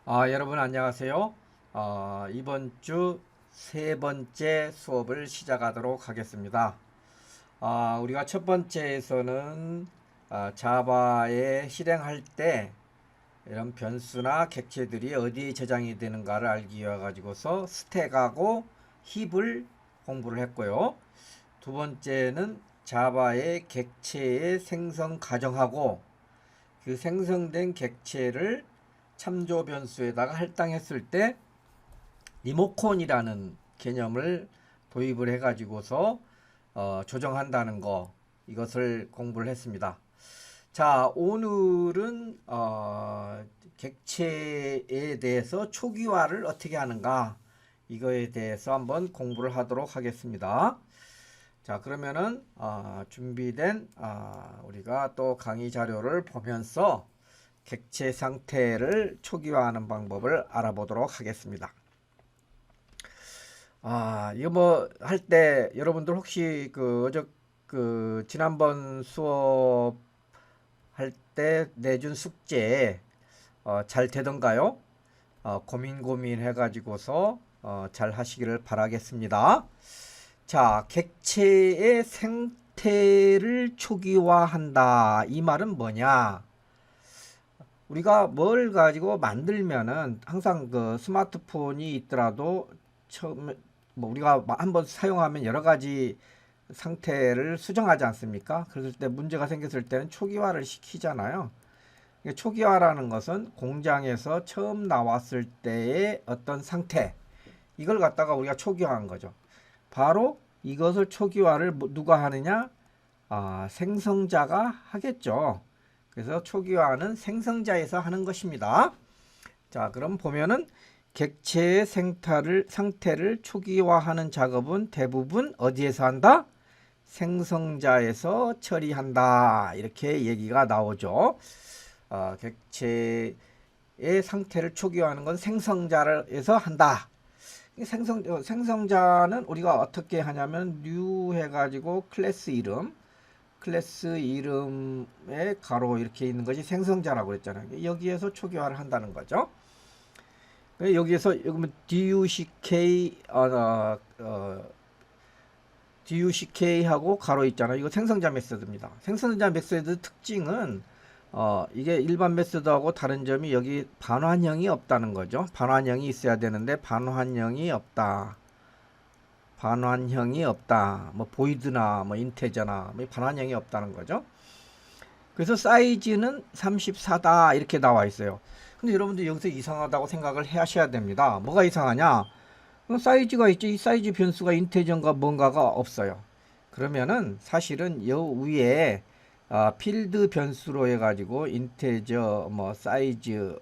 여러분 안녕하세요. 이번 주 세 번째 수업을 시작하도록 하겠습니다. 우리가 첫 번째에서는 자바에 실행할 때 이런 변수나 객체들이 어디에 저장이 되는가를 알기 위해 가지고서 스택하고 힙을 공부를 했고요. 두 번째는 자바의 객체의 생성 가정하고 그 생성된 객체를 참조 변수에다가 할당했을 때 리모컨이라는 개념을 도입을 해가지고서 조정한다는 거, 이것을 공부를 했습니다. 자, 오늘은 객체에 대해서 초기화를 어떻게 하는가, 이거에 대해서 한번 공부를 하도록 하겠습니다. 자, 그러면은 준비된 우리가 또 강의 자료를 보면서 객체 상태를 초기화하는 방법을 알아보도록 하겠습니다. 이거 뭐 할 때 여러분들 혹시 지난번 수업 할 때 내준 숙제 잘 되던가요? 고민 해가지고서 잘 하시기를 바라겠습니다. 자, 객체의 생태를 초기화한다. 이 말은 뭐냐? 우리가 뭘 가지고 만들면은 항상 그 스마트폰이 있더라도 처음에 뭐 우리가 한번 사용하면 여러 가지 상태를 수정하지 않습니까? 그럴 때 문제가 생겼을 때는 초기화를 시키잖아요. 초기화라는 것은 공장에서 처음 나왔을 때의 어떤 상태, 이걸 갖다가 우리가 초기화한 거죠. 바로 이것을 초기화를 누가 하느냐? 생성자가 하겠죠. 그래서 초기화는 생성자에서 하는 것입니다. 자, 그럼 보면은 객체의 상태를 초기화하는 작업은 대부분 어디에서 한다? 생성자에서 처리한다. 이렇게 얘기가 나오죠. 객체의 상태를 초기화하는 건 생성자에서 한다. 생성자는 우리가 어떻게 하냐면 new 해가지고 클래스 이름에 가로 이렇게 있는 것이 생성자라고 그랬잖아요. 여기에서 초기화를 한다는 거죠. 여기에서 DUCK하고 가로 있잖아요. 이거 생성자 메소드입니다. 생성자 메소드 특징은 이게 일반 메소드하고 다른 점이 여기 반환형이 없다는 거죠. 반환형이 있어야 되는데 반환형이 없다. 반환형이 없다. 뭐 보이드나 뭐 인테저나 뭐 반환형이 없다는 거죠. 그래서 사이즈는 34다 이렇게 나와 있어요. 근데 여러분들 여기서 이상하다고 생각을 하셔야 됩니다. 뭐가 이상하냐? 사이즈가 있지, 이 사이즈 변수가 인테저인가 뭔가가 없어요. 그러면은 사실은 요 위에 필드 변수로 해가지고 인테저 뭐 사이즈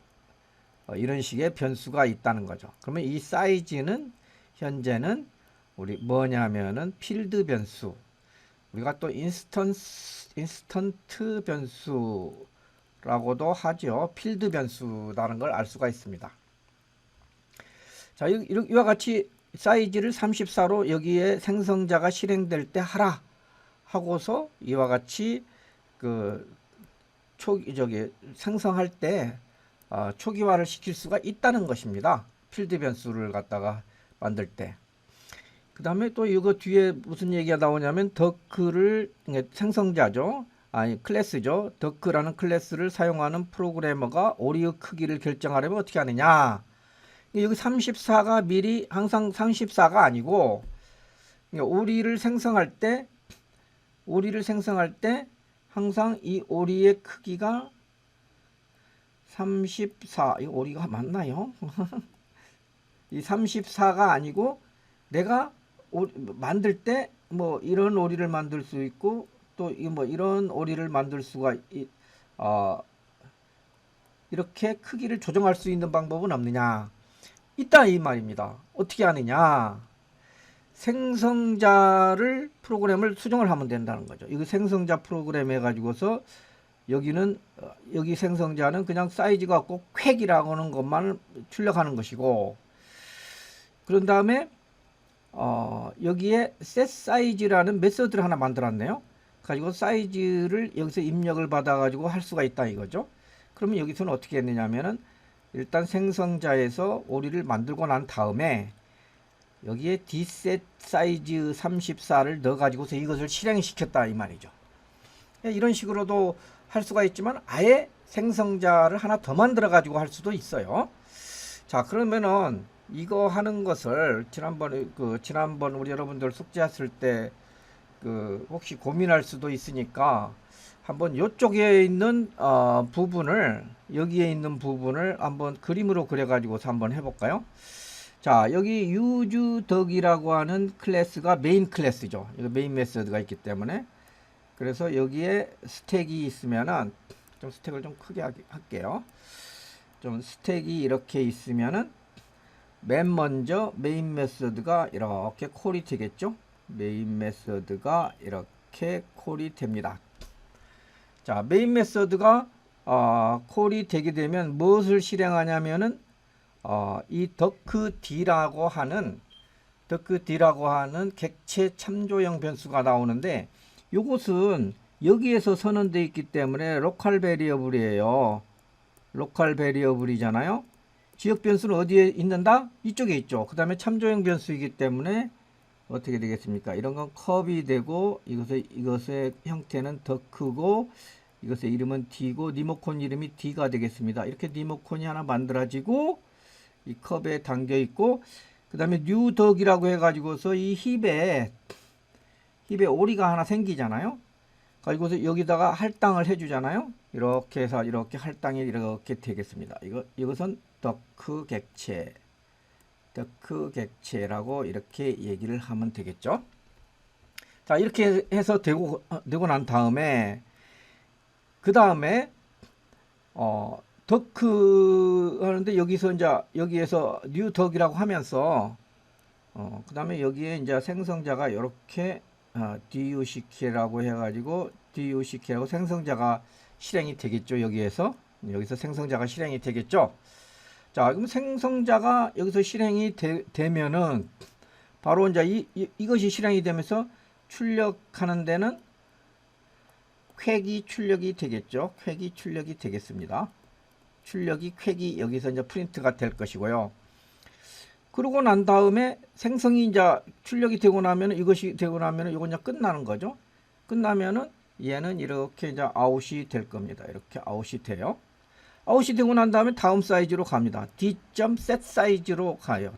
이런 식의 변수가 있다는 거죠. 그러면 이 사이즈는 현재는 우리 뭐냐면은 필드 변수, 우리가 또 인스턴트 변수라고도 하죠. 필드 변수라는 걸 알 수가 있습니다. 자, 이와 같이 사이즈를 34로 여기에 생성자가 실행될 때 하라 하고서 이와 같이 생성할 때 초기화를 시킬 수가 있다는 것입니다. 필드 변수를 갖다가 만들 때. 그 다음에 또 이거 뒤에 무슨 얘기가 나오냐면 더크를 생성자죠. 클래스죠. 더크라는 클래스를 사용하는 프로그래머가 오리의 크기를 결정하려면 어떻게 하느냐. 여기 34가 미리 항상 34가 아니고 오리를 생성할 때 항상 이 오리의 크기가 34, 이 오리가 맞나요? 이 34가 아니고 내가 만들 때 뭐 이런 오리를 만들 수 있고 또 뭐 이런 오리를 만들 수가 이렇게 크기를 조정할 수 있는 방법은 없느냐? 있다 이 말입니다. 어떻게 하느냐? 생성자를 프로그램을 수정을 하면 된다는 거죠. 이거 생성자 프로그램 해가지고서 여기는 여기 생성자는 그냥 사이즈가 꼭 퀵이라고 하는 것만 출력하는 것이고, 그런 다음에 여기에 set size라는 메소드를 하나 만들었네요. 가지고 사이즈를 여기서 입력을 받아 가지고 할 수가 있다 이거죠. 그러면 여기서는 어떻게 했느냐면은 일단 생성자에서 오리를 만들고 난 다음에 여기에 dset 사이즈 34를 넣어 가지고서 이것을 실행시켰다 이 말이죠. 이런 식으로도 할 수가 있지만 아예 생성자를 하나 더 만들어 가지고 할 수도 있어요. 자, 그러면은 이거 하는 것을 지난번 우리 여러분들 숙제했을 때 혹시 고민할 수도 있으니까 한번 요쪽에 있는 부분을 여기에 있는 부분을 한번 그림으로 그려 가지고서 한번 해볼까요? 자, 여기 useDoc이라고 하는 클래스가 메인 클래스죠. 이거 메인 메서드가 있기 때문에. 그래서 여기에 스택이 있으면은 좀 스택을 좀 크게 할게요. 좀 스택이 이렇게 있으면은 맨 먼저 메인 메서드가 이렇게 콜이 되겠죠. 메인 메서드가 이렇게 콜이 됩니다. 자, 메인 메서드가 콜이 되게 되면 무엇을 실행하냐면은 이 덕크D라고 하는 객체 참조형 변수가 나오는데 요것은 여기에서 선언되어 있기 때문에 로컬 베리어블이에요. 로컬 베리어블이잖아요. 지역 변수는 어디에 있는다? 이쪽에 있죠. 그 다음에 참조형 변수이기 때문에 어떻게 되겠습니까? 이런 건 컵이 되고 이것의 형태는 덕크고 이것의 이름은 D고 리모콘 이름이 D가 되겠습니다. 이렇게 리모콘이 하나 만들어지고 이 컵에 담겨 있고 그 다음에 뉴덕이라고 해가지고서 이 힙에 오리가 하나 생기잖아요. 그리고서 여기다가 할당을 해주잖아요. 이렇게 해서 이렇게 할당이 이렇게 되겠습니다. 이것은 덕크 객체라고 이렇게 얘기를 하면 되겠죠. 자, 이렇게 해서 되고 난 다음에 그 다음에 덕크 하는데 여기에서 뉴 덕이라고 하면서 그 다음에 여기에 이제 생성자가 이렇게 duck라고 해가지고 duck라고 생성자가 실행이 되겠죠. 여기서 생성자가 실행이 되겠죠. 자, 그럼 생성자가 여기서 실행이 되면은 바로 이제 이것이 실행이 되면서 출력하는 데는 쾌기 출력이 되겠죠. 쾌기 출력이 되겠습니다. 쾌기 여기서 이제 프린트가 될 것이고요. 그러고 난 다음에 생성이 이제 출력이 되고 나면은 이것이 되고 나면은 이건 이제 끝나는 거죠. 끝나면은 얘는 이렇게 이제 아웃이 될 겁니다. 이렇게 아웃이 돼요. 아웃이 되고 난 다음에 다음 사이즈로 갑니다. d.set 사이즈로 가요.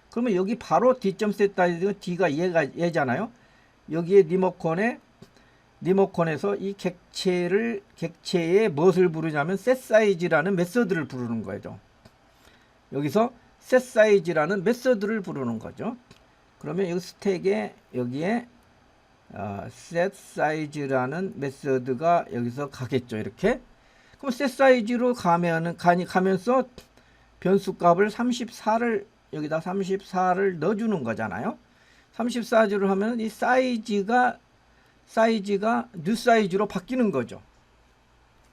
그러면 여기 바로 d.set 사이즈가 d가 얘잖아요. 여기에 리모컨에서 이 객체에 무엇을 부르냐면 set size라는 메서드를 부르는 거죠. 여기서 set size라는 메서드를 부르는 거죠. 그러면 여기 스택에 여기에 set size라는 메서드가 여기서 가겠죠. 이렇게. 그럼 set size로 가면서 변수값을 34를 여기다 34를 넣어주는 거잖아요. 34를 하면 이 사이즈가 뉴 사이즈로 바뀌는 거죠.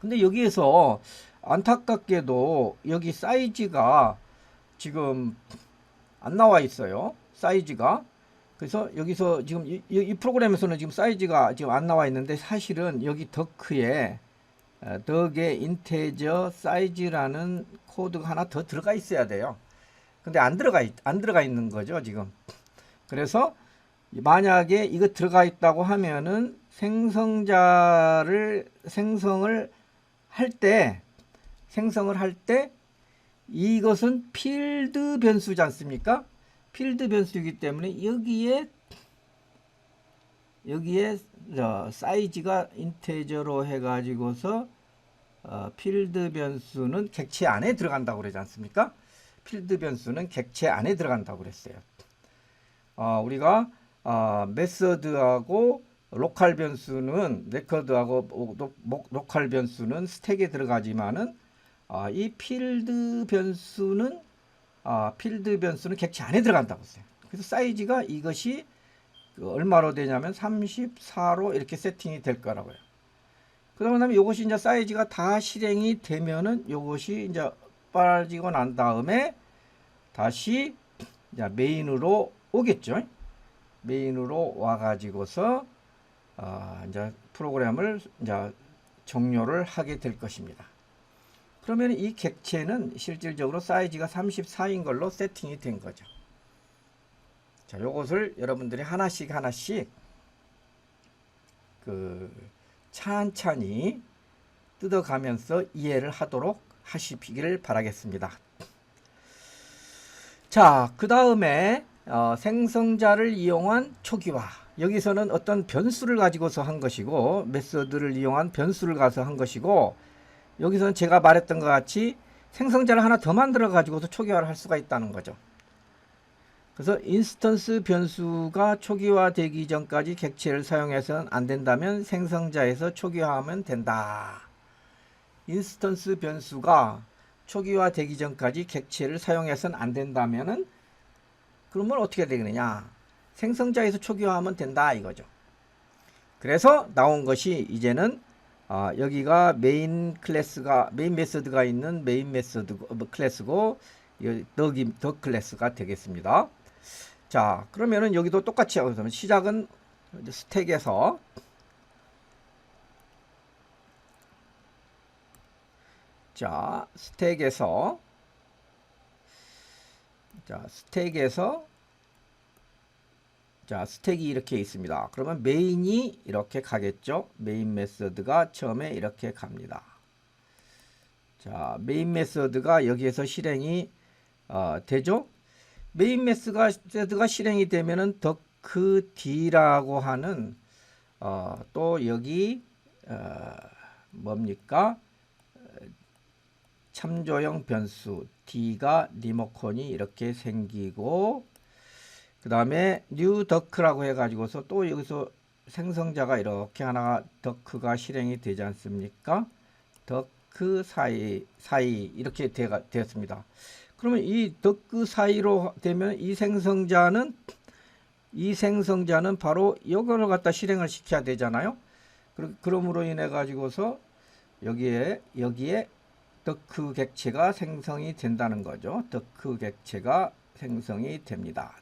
근데 여기에서 안타깝게도 여기 사이즈가 지금 안 나와 있어요. 사이즈가. 그래서 여기서 지금 이 프로그램에서는 지금 사이즈가 지금 안 나와 있는데 사실은 여기 덕의 인테저 사이즈라는 코드가 하나 더 들어가 있어야 돼요. 근데 안 들어가 있는 거죠, 지금. 그래서 만약에 이거 들어가 있다고 하면은 생성을 할 때 이것은 필드 변수지 않습니까? 필드 변수이기 때문에 여기에 사이즈가 인테저로 해가지고서 필드 변수는 객체 안에 들어간다고 그러지 않습니까? 필드 변수는 객체 안에 들어간다고 그랬어요. 우리가 메서드하고 로컬 변수는 로컬 변수는 스택에 들어가지만은 이 필드 변수는 객체 안에 들어간다고 했어요. 그래서 사이즈가 이것이 얼마로 되냐면 34로 이렇게 세팅이 될 거라고요. 그러고 나면 이것이 이제 사이즈가 다 실행이 되면은 이것이 이제 빠지고 난 다음에 다시 이제 메인으로 오겠죠. 메인으로 와가지고서 이제 프로그램을 이제 종료를 하게 될 것입니다. 그러면 이 객체는 실질적으로 사이즈가 34인 걸로 세팅이 된 거죠. 자, 요것을 여러분들이 하나씩 찬찬히 뜯어가면서 이해를 하도록 하시기를 바라겠습니다. 자, 그 다음에 생성자를 이용한 초기화. 여기서는 어떤 변수를 가지고서 한 것이고, 메소드를 이용한 변수를 가서 한 것이고, 여기서는 제가 말했던 것 같이 생성자를 하나 더 만들어 가지고서 초기화를 할 수가 있다는 거죠. 그래서 인스턴스 변수가 초기화되기 전까지 객체를 사용해서는 안 된다면 생성자에서 초기화하면 된다. 인스턴스 변수가 초기화되기 전까지 객체를 사용해서는 안 된다면은 그러면 어떻게 되느냐? 생성자에서 초기화하면 된다 이거죠. 그래서 나온 것이 이제는 여기가 메인 메소드가 있는 메인 메소드 클래스고 더 클래스가 되겠습니다. 자, 그러면은 여기도 똑같이 하고 시작은 스택에서 스택이 이렇게 있습니다. 그러면 메인이 이렇게 가겠죠. 메인 메소드가 처음에 이렇게 갑니다. 자, 메인 메소드가 여기에서 실행이 되죠. 메인 메소드가 실행이 되면은 더크 D라고 하는 또 여기 뭡니까? 참조형 변수 D가 리모컨이 이렇게 생기고, 그 다음에 new 더크라고 해가지고서 또 여기서 생성자가 이렇게 하나가 더크가 실행이 되지 않습니까? 더크 사이 이렇게 되었습니다. 그러면 이 더크 사이로 되면 이 생성자는 바로 이거를 갖다 실행을 시켜야 되잖아요. 그러므로 인해 가지고서 여기에 더크 객체가 생성이 된다는 거죠. 더크 객체가 생성이 됩니다.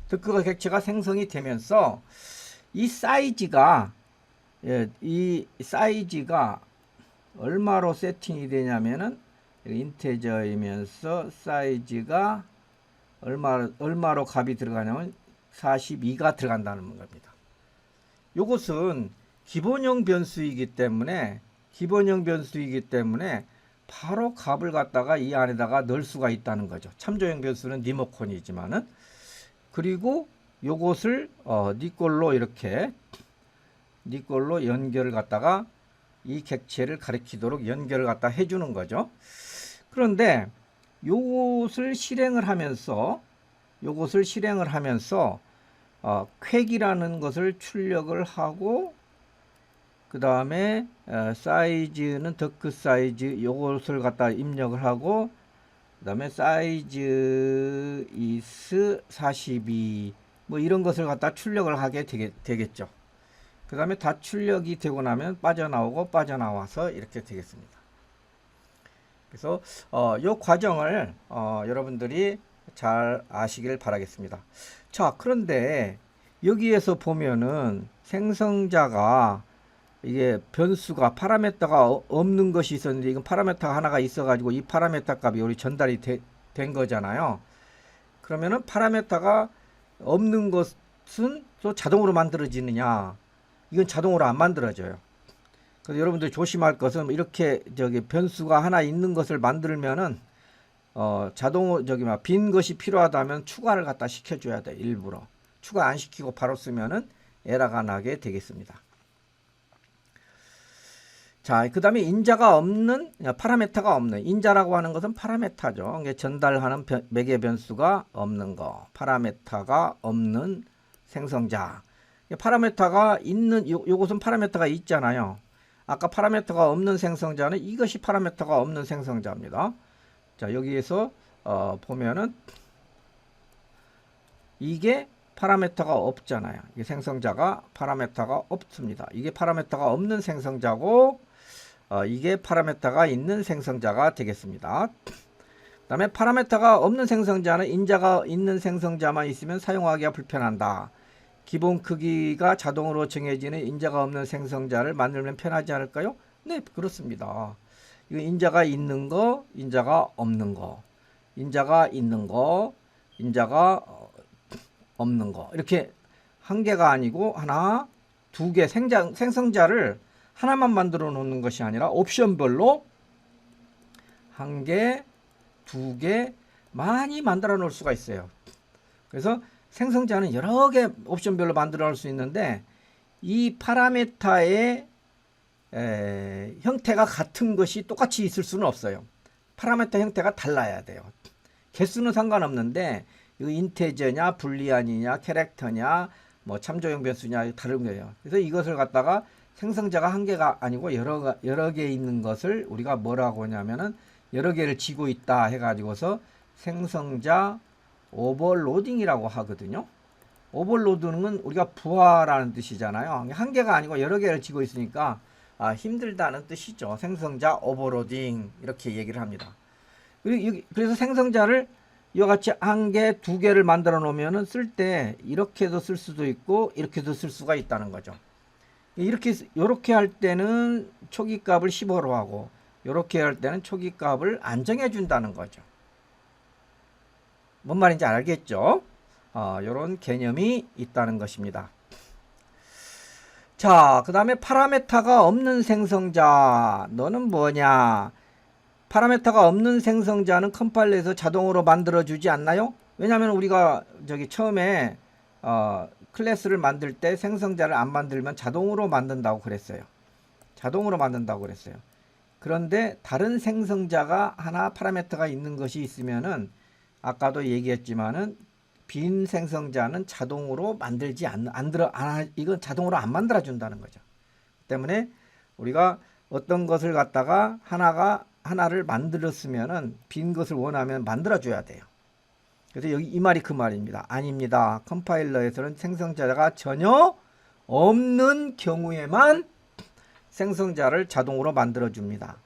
더크 객체가 생성이 되면서 이 사이즈가 얼마로 세팅이 되냐면은 인테저이면서 사이즈가 얼마로 값이 들어가냐면 42가 들어간다는 겁니다. 요것은 기본형 변수이기 때문에 바로 값을 갖다가 이 안에다가 넣을 수가 있다는 거죠. 참조형 변수는 리모컨이지만은. 그리고 요것을 니 걸로 연결을 갖다가 이 객체를 가리키도록 연결을 갖다 해주는 거죠. 그런데 요것을 실행을 하면서 퀵이라는 것을 출력을 하고, 그 다음에 사이즈는 더크 사이즈 요것을 갖다 입력을 하고, 그 다음에 사이즈 is 42 뭐 이런 것을 갖다 출력을 하게 되겠죠. 그 다음에 다 출력이 되고 나면 빠져나와서 이렇게 되겠습니다. 그래서 요 과정을 여러분들이 잘 아시길 바라겠습니다. 자, 그런데 여기에서 보면은 생성자가 이게 변수가 파라메터가 없는 것이 있었는데, 이건 파라메터가 하나가 있어 가지고 이 파라메터 값이 우리 전달이 된 거잖아요. 그러면은 파라메터가 없는 것은 또 자동으로 만들어지느냐? 이건 자동으로 안 만들어져요. 그래서 여러분들 조심할 것은 이렇게 변수가 하나 있는 것을 만들면은 빈 것이 필요하다면 추가를 갖다 시켜줘야 돼. 일부러 추가 안 시키고 바로 쓰면은 에러가 나게 되겠습니다. 자, 그 다음에 파라메터가 없는, 인자라고 하는 것은 파라메터죠. 전달하는 매개 변수가 없는 거, 파라메터가 없는 생성자. 파라메터가 있는, 요것은 파라메터가 있잖아요. 아까 파라메터가 없는 생성자는 이것이 파라메터가 없는 생성자입니다. 자, 여기에서 보면은 이게 파라메터가 없잖아요. 이 생성자가 파라메터가 없습니다. 이게 파라메터가 없는 생성자고, 이게 파라메터가 있는 생성자가 되겠습니다. 그 다음에 파라메터가 없는 생성자는 인자가 있는 생성자만 있으면 사용하기가 불편한다. 기본 크기가 자동으로 정해지는 인자가 없는 생성자를 만들면 편하지 않을까요? 네, 그렇습니다. 이거 인자가 있는 거, 인자가 없는 거, 인자가 있는 거, 인자가 없는 거. 이렇게 한 개가 아니고 하나, 두 개 생성자를 하나만 만들어 놓는 것이 아니라 옵션별로 한 개, 두 개 많이 만들어 놓을 수가 있어요. 그래서 생성자는 여러 개 옵션별로 만들어 놓을 수 있는데 이 파라메타의 형태가 같은 것이 똑같이 있을 수는 없어요. 파라메타 형태가 달라야 돼요. 개수는 상관없는데 이거 인테저냐 불리안이냐 캐릭터냐 뭐 참조형 변수냐 다른 거예요. 그래서 이것을 갖다가 생성자가 한 개가 아니고 여러 개 있는 것을 우리가 뭐라고 하냐면은 여러 개를 지고 있다 해가지고서 생성자 오버로딩이라고 하거든요. 오버로드는 우리가 부하라는 뜻이잖아요. 한 개가 아니고 여러 개를 지고 있으니까 힘들다는 뜻이죠. 생성자 오버로딩 이렇게 얘기를 합니다. 그래서 생성자를 이와 같이 한 개, 두 개를 만들어 놓으면 쓸 때 이렇게도 쓸 수도 있고 이렇게도 쓸 수가 있다는 거죠. 이렇게 할 때는 초기 값을 15로 하고 이렇게 할 때는 초기 값을 안 정해 준다는 거죠. 뭔 말인지 알겠죠? 이런 개념이 있다는 것입니다. 자, 그 다음에 파라메타가 없는 생성자. 너는 뭐냐? 파라메타가 없는 생성자는 컴파일러에서 자동으로 만들어주지 않나요? 왜냐하면 우리가 처음에 클래스를 만들 때 생성자를 안 만들면 자동으로 만든다고 그랬어요. 자동으로 만든다고 그랬어요. 그런데 다른 생성자가 하나 파라메타가 있는 것이 있으면은 아까도 얘기했지만은 빈 생성자는 자동으로 만들지 이건 자동으로 안 만들어 준다는 거죠. 때문에 우리가 어떤 것을 갖다가 하나를 만들었으면은 빈 것을 원하면 만들어 줘야 돼요. 그래서 여기 이 말이 그 말입니다. 아닙니다. 컴파일러에서는 생성자가 전혀 없는 경우에만 생성자를 자동으로 만들어 줍니다.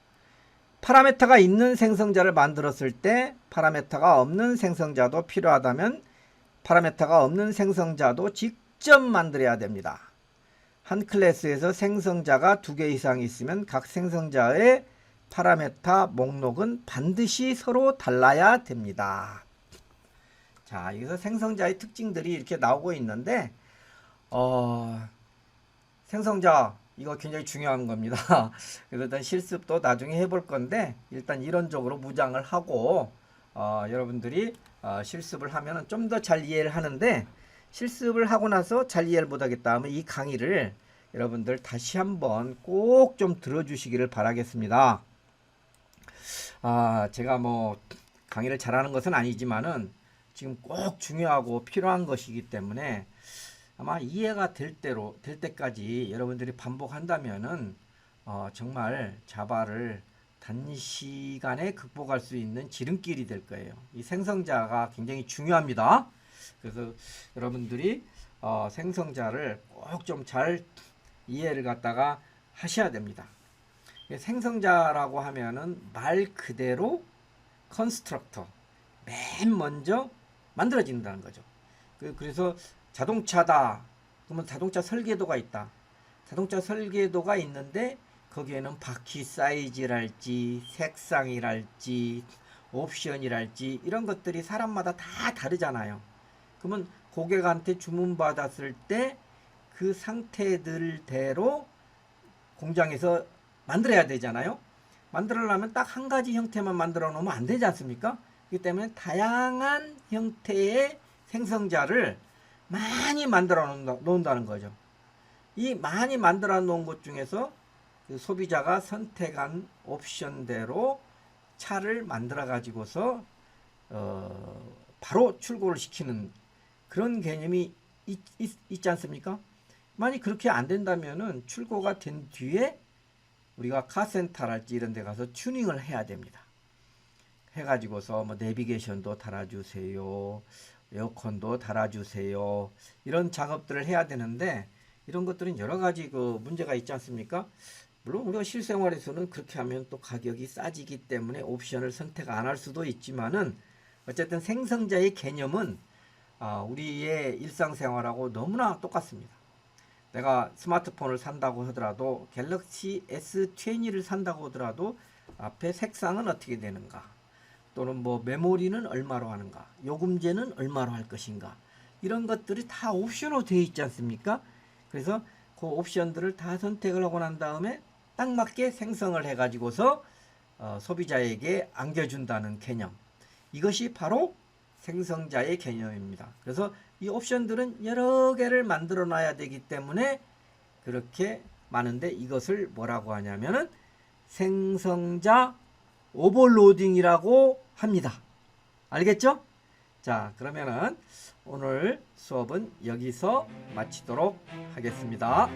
파라메타가 있는 생성자를 만들었을 때 파라메타가 없는 생성자도 필요하다면 파라메타가 없는 생성자도 직접 만들어야 됩니다. 한 클래스에서 생성자가 2개 이상 있으면 각 생성자의 파라메타 목록은 반드시 서로 달라야 됩니다. 자, 여기서 생성자의 특징들이 이렇게 나오고 있는데 생성자 이거 굉장히 중요한 겁니다. 그래서 일단 실습도 나중에 해볼 건데 일단 이론적으로 무장을 하고 여러분들이 실습을 하면 좀 더 잘 이해를 하는데 실습을 하고 나서 잘 이해를 못하겠다 하면 이 강의를 여러분들 다시 한번 꼭 좀 들어주시기를 바라겠습니다. 제가 뭐 강의를 잘하는 것은 아니지만은 지금 꼭 중요하고 필요한 것이기 때문에 아마 이해가 될 때까지 여러분들이 반복한다면은 정말 자바를 단시간에 극복할 수 있는 지름길이 될 거예요. 이 생성자가 굉장히 중요합니다. 그래서 여러분들이 생성자를 꼭 좀 잘 이해를 갖다가 하셔야 됩니다. 생성자라고 하면은 말 그대로 컨스트럭터 맨 먼저 만들어진다는 거죠. 그래서 자동차다 그러면 자동차 설계도가 있다. 자동차 설계도가 있는데 거기에는 바퀴 사이즈랄지 색상이랄지 옵션이랄지 이런 것들이 사람마다 다 다르잖아요. 그러면 고객한테 주문 받았을 때 그 상태들대로 공장에서 만들어야 되잖아요. 만들려면 딱 한 가지 형태만 만들어 놓으면 안 되지 않습니까? 그렇기 때문에 다양한 형태의 생성자를 많이 만들어 놓는다는 거죠. 이 많이 만들어 놓은 것 중에서 그 소비자가 선택한 옵션대로 차를 만들어 가지고서 바로 출고를 시키는 그런 개념이 있지 않습니까? 만약 그렇게 안 된다면은 출고가 된 뒤에 우리가 카센터랄지 이런 데 가서 튜닝을 해야 됩니다. 해가지고서 뭐 내비게이션도 달아주세요. 에어컨도 달아주세요. 이런 작업들을 해야 되는데 이런 것들은 여러 가지 그 문제가 있지 않습니까? 물론 우리가 실생활에서는 그렇게 하면 또 가격이 싸지기 때문에 옵션을 선택 안 할 수도 있지만은 어쨌든 생성자의 개념은 우리의 일상생활하고 너무나 똑같습니다. 내가 스마트폰을 산다고 하더라도 갤럭시 S20를 산다고 하더라도 앞에 색상은 어떻게 되는가, 또는 뭐 메모리는 얼마로 하는가, 요금제는 얼마로 할 것인가, 이런 것들이 다 옵션으로 되어 있지 않습니까? 그래서 그 옵션들을 다 선택을 하고 난 다음에 딱 맞게 생성을 해 가지고서 소비자에게 안겨준다는 개념, 이것이 바로 생성자의 개념입니다. 그래서 이 옵션들은 여러 개를 만들어 놔야 되기 때문에 그렇게 많은데, 이것을 뭐라고 하냐면은 생성자 오버로딩이라고 합니다. 알겠죠? 자, 그러면은 오늘 수업은 여기서 마치도록 하겠습니다.